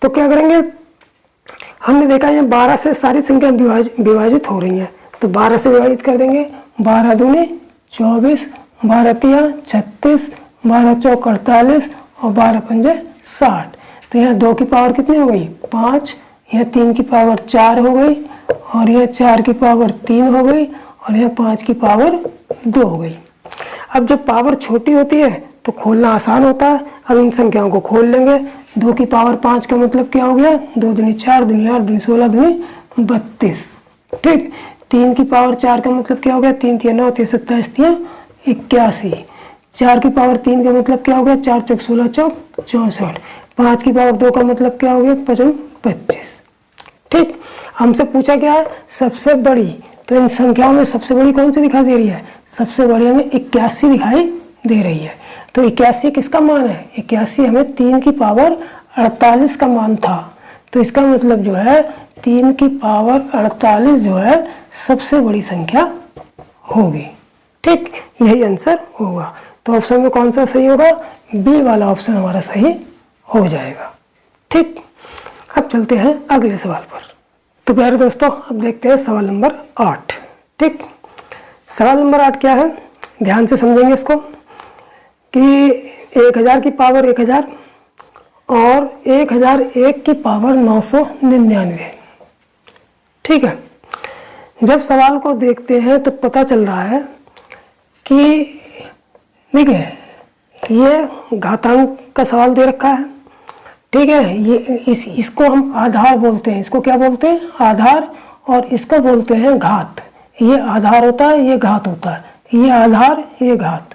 तो क्या करेंगे, हमने देखा ये 12 से सारी संख्या विभाजित हो रही हैं, तो 12 से विभाजित कर देंगे। 12 दूनी 24, 12 तिया 36, 12 चौक 48 और 12 पंजे 60। तो यहाँ 2 की पावर कितनी हो गई, 5, यह 3 की पावर 4 हो गई, और यह 4 की पावर 3 हो गई, और यह 5 की पावर 2 हो गई। अब जब पावर छोटी होती है तो खोलना आसान होता है। अब इन संख्याओं को खोल लेंगे। 2 की पावर 5 का मतलब क्या हो गया, 2 दूनी 4, दूनी 8, दूनी 16, दूनी 32। ठीक, 3 की पावर 4 का मतलब क्या हो गया, 3 तिया 9, 3 27, 3 81। 4 की पावर 3 का मतलब क्या हो गया, 4 चौक 16, चौक 64। 5 की पावर 2 का मतलब क्या हो गया, 5 25। ठीक, हमसे पूछा क्या है, सबसे बड़ी, तो इन संख्याओं में सबसे बड़ी कौन सी दिखाई दे रही है, सबसे बड़ी हमें 81 दिखाई दे रही है। तो 81 किसका मान है, 81 हमें 3 की पावर 48 का मान था, तो इसका मतलब जो है 3 की पावर 48 जो है सबसे बड़ी संख्या होगी। ठीक, यही आंसर होगा। तो ऑप्शन में कौन सा सही होगा, बी वाला ऑप्शन हमारा सही हो जाएगा। ठीक, अब चलते हैं अगले सवाल पर। तो प्यारे दोस्तों, अब देखते हैं सवाल नंबर 8। ठीक, सवाल नंबर 8 क्या है, ध्यान से समझेंगे इसको कि 1000 की पावर 1000 और 1001 की पावर 999। ठीक है, जब सवाल को देखते हैं तो पता चल रहा है कि देखिए ये घातांक का सवाल दे रखा है। ठीक है, ये इसको हम आधार बोलते हैं, इसको क्या बोलते हैं, आधार, और इसको बोलते हैं घात। ये आधार होता है, ये घात होता है, ये आधार, ये घात।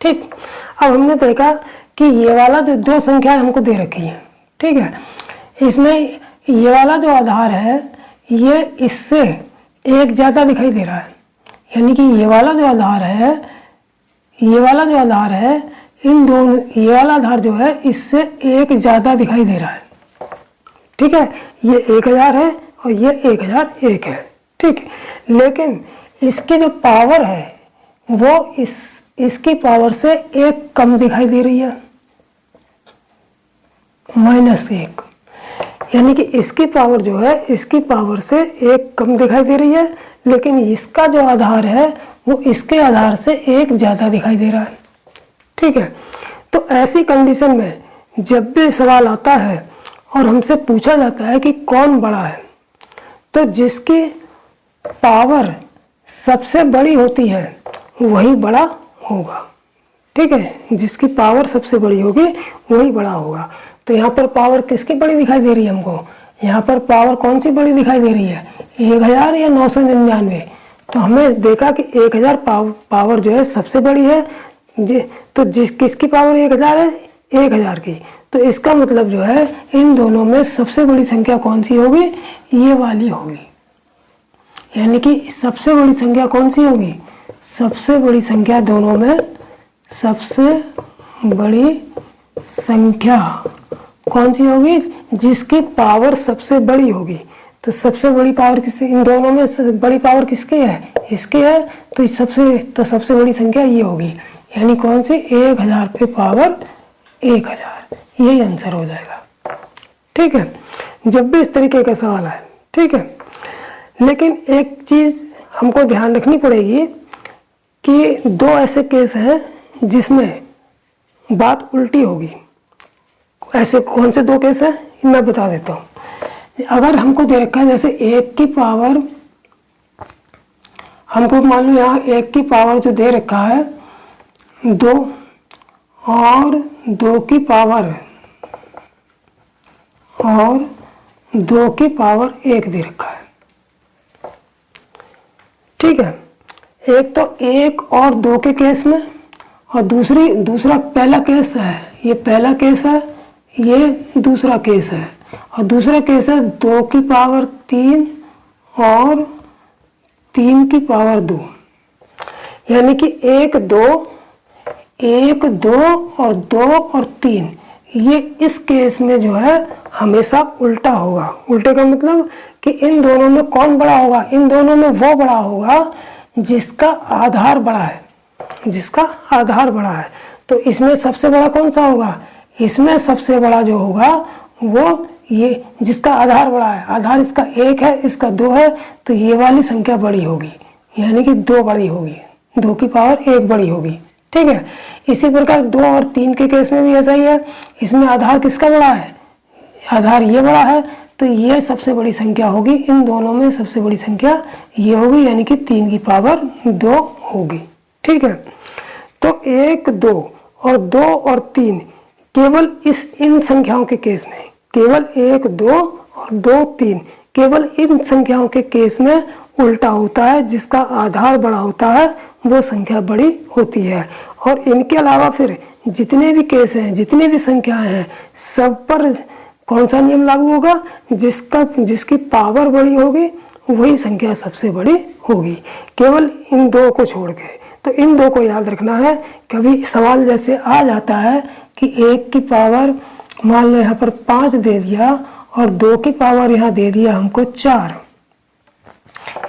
ठीक, अब हमने देखा कि ये वाला जो 2 संख्याएं हमको दे रखी हैं, ठीक है, इसमें ये वाला जो आधार है ये इससे एक ज़्यादा दिखाई दे रहा है, यानी कि ये वाला जो आधार है, ये वाला जो आधार है, इन दोनों, ये वाला आधार जो है इससे एक ज़्यादा दिखाई दे रहा है। ठीक है, ये 1000 है और ये 1001 है। ठीक, लेकिन इसकी जो पावर है वो इसकी पावर से एक कम दिखाई दे रही है, -1, यानी कि इसकी पावर जो है इसकी पावर से एक कम दिखाई दे रही है, लेकिन इसका जो आधार है वो इसके आधार से एक ज़्यादा दिखाई दे रहा है। ठीक है, तो ऐसी कंडीशन में जब भी सवाल आता है और हमसे पूछा जाता है कि कौन बड़ा है, तो जिसकी पावर सबसे बड़ी होती है वही बड़ा होगा। ठीक है, जिसकी पावर सबसे बड़ी होगी वही बड़ा होगा। तो यहाँ पर पावर किसकी बड़ी दिखाई दे रही है हमको, यहाँ पर पावर कौन सी बड़ी दिखाई दे रही है, 1000 या 999। तो हमें देखा कि 1000 पावर जो है सबसे बड़ी है, तो किसकी पावर 1000 है, 1000 की। तो इसका मतलब जो है इन दोनों में सबसे बड़ी संख्या कौन सी होगी, ये वाली होगी। यानी कि सबसे बड़ी संख्या कौन सी होगी, सबसे बड़ी संख्या दोनों में सबसे बड़ी संख्या कौन सी होगी, जिसकी पावर सबसे बड़ी होगी। तो सबसे बड़ी पावर किसकी, इन दोनों में बड़ी पावर किसकी है, इसकी है, तो सबसे बड़ी संख्या ये होगी, यानी कौन सी, 1000 पे पावर 1000। यही आंसर हो जाएगा। ठीक है, जब भी इस तरीके का सवाल आए। ठीक है, लेकिन एक चीज़ हमको ध्यान रखनी पड़ेगी कि दो ऐसे केस हैं जिसमें बात उल्टी होगी। ऐसे कौन से दो केस हैं मैं बता देता हूँ। अगर हमको दे रखा है जैसे 1 की पावर, हमको मान लो यहाँ 1 की पावर जो दे रखा है 2 और 2 की पावर 1 दे रखा है। ठीक है, एक तो 1 और 2 के केस में, और दूसरा पहला केस है, ये पहला केस है, ये दूसरा केस है, और दूसरा केस है 2 की पावर 3 और 3 की पावर 2, यानी कि 1 2 और 2 और 3, ये इस केस में जो है हमेशा उल्टा होगा। उल्टे का मतलब कि इन दोनों में कौन बड़ा होगा, इन दोनों में वो बड़ा होगा जिसका आधार बड़ा है, जिसका आधार बड़ा है। तो इसमें सबसे बड़ा कौन सा होगा, इसमें सबसे बड़ा जो होगा वो ये जिसका आधार बड़ा है, आधार इसका 1 है, इसका 2 है, तो ये वाली संख्या बड़ी होगी, यानी कि 2 बड़ी होगी, 2 की पावर 1 बड़ी होगी। ठीक है, इसी प्रकार 2 और 3 के केस में भी ऐसा ही है। इसमें आधार किसका बड़ा है, आधार ये बड़ा है, तो ये सबसे बड़ी संख्या होगी, इन दोनों में सबसे बड़ी संख्या ये होगी, यानी कि 3 की पावर 2 होगी। ठीक है, तो 1 2 और 2 और 3 केवल इन संख्याओं के केस में, केवल 1 2 और 2 3 केवल इन संख्याओं के केस में उल्टा होता है। जिसका आधार बड़ा होता है वो संख्या बड़ी होती है। और इनके अलावा फिर जितने भी केस हैं, जितनी भी संख्याएं हैं, सब पर कौन सा नियम लागू होगा, जिसकी पावर बड़ी होगी वही संख्या सबसे बड़ी होगी, केवल इन दो को छोड़ के। तो इन दो को याद रखना है। कभी सवाल जैसे आ जाता है कि 1 की पावर मान लो यहाँ पर 5 दे दिया और 2 की पावर यहाँ दे दिया हमको 4,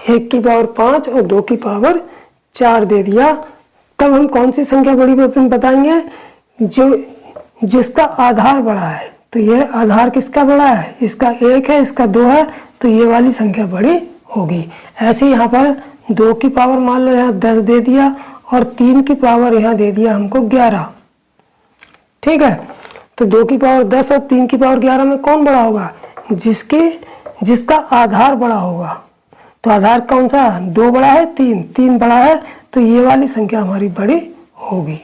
1 की पावर 5 और 2 की पावर 4 दे दिया, तब हम कौन सी संख्या बड़ी बताएंगे, जिसका आधार बड़ा है। तो ये आधार किसका बड़ा है, इसका 1 है, इसका 2 है, तो ये वाली संख्या बड़ी होगी। ऐसे यहाँ पर 2 की पावर मान लो यहाँ 10 दे दिया और 3 की पावर यहाँ दे दिया हमको 11। ठीक है, तो 2 की पावर 10 और 3 की पावर 11 में कौन बड़ा होगा, जिसका आधार बड़ा होगा। तो आधार कौन सा, 2 बड़ा है, 3 बड़ा है, तो ये वाली संख्या हमारी बड़ी होगी।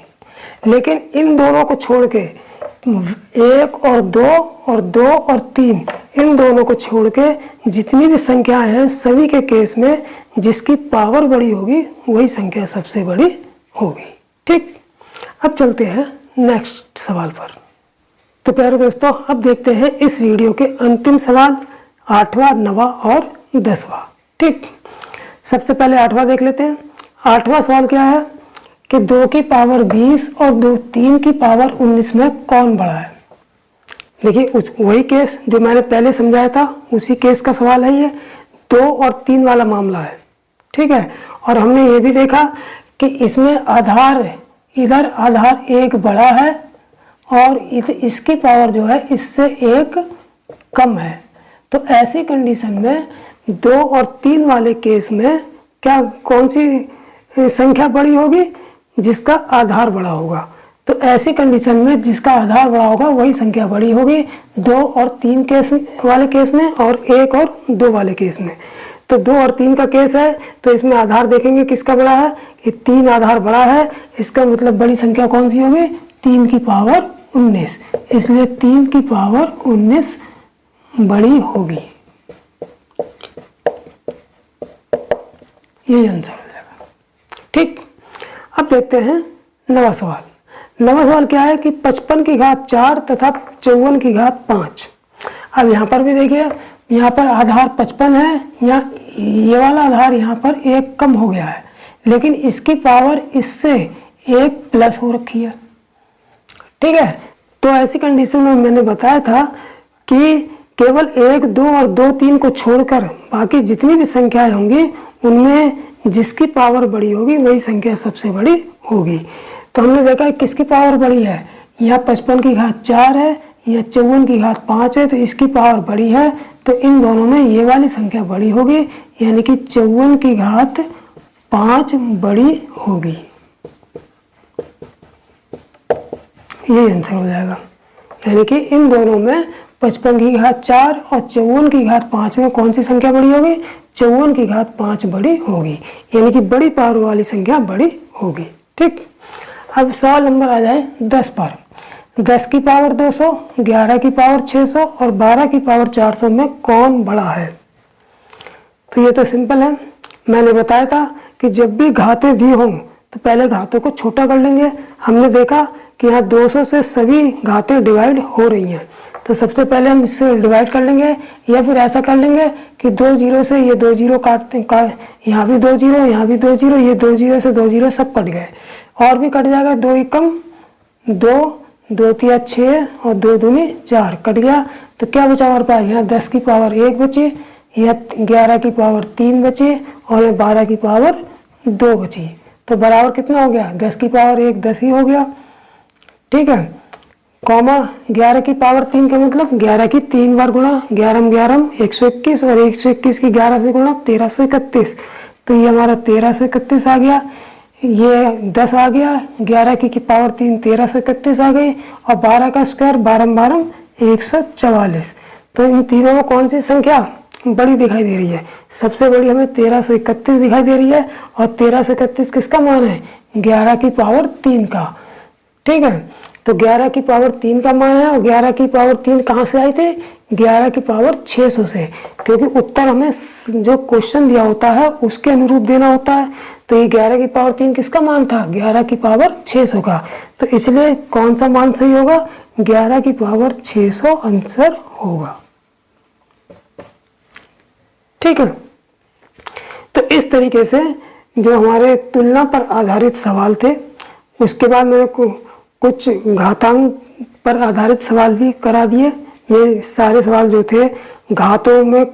लेकिन इन दोनों को छोड़ के 1 और 2 और 2 और 3 इन दोनों को छोड़ के जितनी भी संख्याएं हैं सभी के केस में जिसकी पावर बड़ी होगी वही संख्या सबसे बड़ी होगी। ठीक, अब चलते हैं नेक्स्ट सवाल पर। तो प्यारे दोस्तों, अब देखते हैं इस वीडियो के अंतिम सवाल 8वां, 9वां और 10वां। ठीक, सबसे पहले 8वां देख लेते हैं। 8वां सवाल क्या है कि 2 की पावर 20 और 3 की पावर 19 में कौन बड़ा है। देखिए वही केस जो मैंने पहले समझाया था उसी केस का सवाल है ये, 2 और 3 वाला मामला है। ठीक है, और हमने ये भी देखा कि इसमें आधार, इधर आधार 1 बड़ा है और इसकी पावर जो है इससे 1 कम है। तो ऐसी कंडीशन में 2 और 3 वाले केस में क्या कौन सी संख्या बड़ी होगी, जिसका आधार बड़ा होगा। तो ऐसी कंडीशन में जिसका आधार बड़ा होगा वही संख्या बड़ी होगी 2 और 3 केस वाले केस में और 1 और 2 वाले केस में। तो 2 और 3 का केस है तो इसमें आधार देखेंगे किसका बड़ा है, ये 3 आधार बड़ा है, इसका मतलब बड़ी संख्या कौन सी होगी, 3 की पावर 19, इसलिए 3 की पावर 19 बड़ी होगी। यही आंसर हो जाएगा। ठीक, अब देखते हैं 9वां सवाल। 9वां सवाल क्या है कि 55 की घात 4 तथा 54 की घात 5। अब यहाँ पर भी देखिए, यहाँ पर आधार 55 है, यहाँ ये वाला आधार यहाँ पर 1 कम हो गया है, लेकिन इसकी पावर इससे 1 प्लस हो रखी है। ठीक है, तो ऐसी कंडीशन में मैंने बताया था कि केवल 1 2 और 2 3 को छोड़कर बाकी जितनी भी संख्याएं होंगी उनमें जिसकी पावर बड़ी होगी वही संख्या सबसे बड़ी होगी। तो हमने देखा किसकी पावर बड़ी है, यहाँ 55 की घात 4 है, या 54 की घात 5 है, तो इसकी पावर बड़ी है, तो इन दोनों में ये वाली संख्या बड़ी होगी, यानी कि 54 की घात 5 बड़ी होगी। ये आंसर हो जाएगा। यानी कि इन दोनों में 55 की घात 4 और 54 की घात 5 में कौन सी संख्या बड़ी होगी? 54 की घात 5 बड़ी होगी। यानी कि बड़ी पावर वाली संख्या बड़ी होगी। ठीक, अब सवाल नंबर आ जाए 10 पर। 10 की पावर 200, 11 की पावर 600 और 12 की पावर 400 में कौन बड़ा है? तो ये तो सिंपल है। मैंने बताया था कि जब भी घातें दी हों तो पहले घातों को छोटा कर लेंगे। हमने देखा कि यहाँ 200 से सभी घातें डिवाइड हो रही हैं, तो सबसे पहले हम इससे डिवाइड कर लेंगे, या फिर ऐसा कर लेंगे कि 2 जीरो से ये 2 जीरो यहाँ भी 2 जीरो, यहाँ भी 2 जीरो, ये 2 जीरो से 2 जीरो सब कट गए। और भी कट जाएगा, 2 एकम 2, 2 तिया 6 और 2 दूनी 4 कट गया। तो क्या बचा हमारे पास? यहाँ 10 की पावर 1 बची, यह 11 की पावर 3 बची और यह 12 की पावर 2 बची। तो बराबर कितना हो गया? 10 की पावर 1 10 ही हो गया। ठीक है, कॉमा 11 की पावर 3 का मतलब 11 की 3 बार गुणा, 11 11 121 और 121 की 11 से गुणा 1331। तो ये हमारा 1331 आ गया। ये 10 आ गया, 11 की पावर 3 1331 आ गई और 12 का स्क्वायर 12 12 144। तो इन तीनों में कौन सी संख्या बड़ी दिखाई दे रही है? सबसे बड़ी हमें 1331 दिखाई दे रही है और 1331 किसका मान है? 11 की पावर 3 का। ठीक है, तो 11 की पावर 3 का मान है और 11 की पावर 3 कहाँ से आई थी? 11 की पावर 600 से, क्योंकि उत्तर हमें जो क्वेश्चन दिया होता है उसके अनुरूप देना होता है। तो ये 11 की पावर 3 किसका मान था? 11 की पावर 600 का। तो इसलिए कौन सा मान सही होगा? 11 की पावर 600 आंसर होगा। ठीक है, तो इस तरीके से जो हमारे तुलना पर आधारित सवाल थे, उसके बाद मैंने कुछ घातांक पर आधारित सवाल भी करा दिए। ये सारे सवाल जो थे घातों में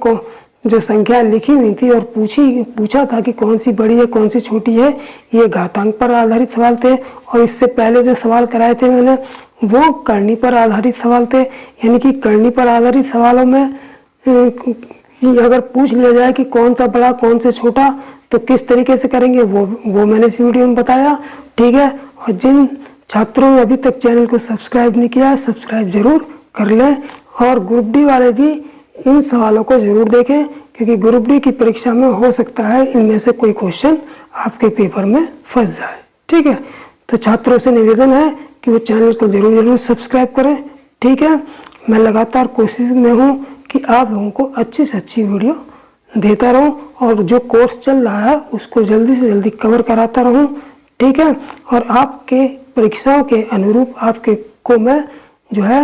जो संख्या लिखी हुई थी और पूछा था कि कौन सी बड़ी है कौन सी छोटी है, ये घातांक पर आधारित सवाल थे। और इससे पहले जो सवाल कराए थे मैंने वो करनी पर आधारित सवाल थे। यानी कि करनी पर आधारित सवालों में अगर पूछ लिया जाए कि कौन सा बड़ा कौन से छोटा तो किस तरीके से करेंगे वो मैंने इस वीडियो में बताया। ठीक है, और जिन छात्रों ने अभी तक चैनल को सब्सक्राइब नहीं किया है सब्सक्राइब जरूर कर लें। और ग्रुप डी वाले भी इन सवालों को जरूर देखें, क्योंकि ग्रुप डी की परीक्षा में हो सकता है इनमें से कोई क्वेश्चन आपके पेपर में फंस जाए। ठीक है, तो छात्रों से निवेदन है कि वो चैनल को जरूर सब्सक्राइब करें। ठीक है, मैं लगातार कोशिश में हूँ कि आप लोगों को अच्छी से अच्छी वीडियो देता रहूं और जो कोर्स चल रहा है उसको जल्दी से जल्दी कवर कराता रहूं। ठीक है, और आपके परीक्षाओं के अनुरूप आपके को मैं जो है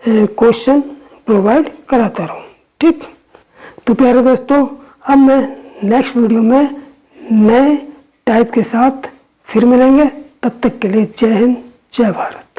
क्वेश्चन प्रोवाइड कराता रहूं। ठीक, तो प्यारे दोस्तों, अब मैं नेक्स्ट वीडियो में नए टाइप के साथ फिर मिलेंगे। तब तक के लिए जय हिंद, जय भारत।